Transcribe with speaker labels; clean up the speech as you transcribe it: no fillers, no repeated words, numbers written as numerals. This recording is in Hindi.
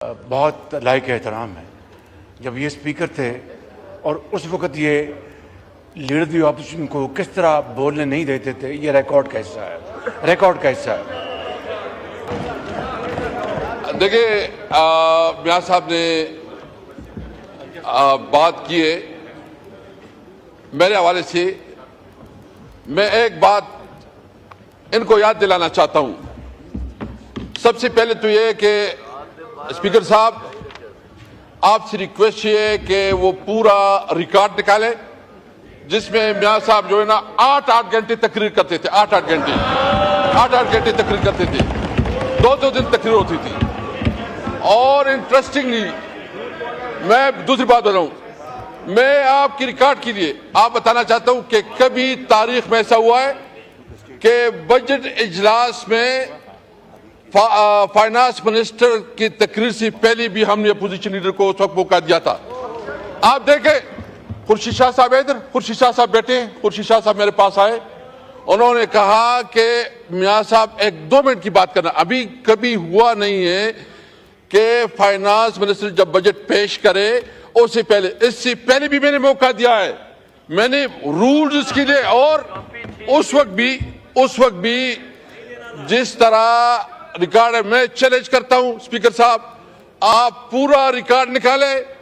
Speaker 1: बहुत लायक एहतराम है। जब ये स्पीकर थे और उस वक़्त ये लीडर दी ऑपोजिशन को किस तरह बोलने नहीं देते थे, ये रिकॉर्ड का हिस्सा है, रिकॉर्ड का हिस्सा है।
Speaker 2: देखिए, मियां साहब ने बात की है। मेरे हवाले से मैं एक बात इनको याद दिलाना चाहता हूं। सबसे पहले तो ये कि स्पीकर साहब, आपसे रिक्वेस्ट ये है कि वो पूरा रिकॉर्ड निकालें जिसमें मियां साहब जो है ना 8-8 घंटे तकरीर करते थे। 8-8 घंटे तकरीर करते थे। 2-2 दिन तकरीर होती थी। और इंटरेस्टिंगली मैं दूसरी बात बताऊं, मैं आपकी रिकॉर्ड के लिए आप बताना चाहता हूं कि कभी तारीख में ऐसा हुआ है कि बजट इजलास में फाइनेंस मिनिस्टर की तकरीर से पहले भी हमने अपोजिशन लीडर को उस वक्त मौका दिया था। आप देखें, खुर्शीद शाह साहब इधर, खुर्शीद शाह साहब बैठे हैं, खुर्शीद शाह साहब मेरे पास आए, उन्होंने कहा कि मियां साहब 1-2 मिनट की बात करना। अभी कभी हुआ नहीं है कि फाइनेंस मिनिस्टर जब बजट पेश करे उससे पहले, इससे पहले भी मैंने मौका दिया है, मैंने रूल्स इसके लिए। और उस वक्त भी जिस तरह रिकॉर्ड है, मैं चैलेंज करता हूं स्पीकर साहब, आप पूरा रिकॉर्ड निकालें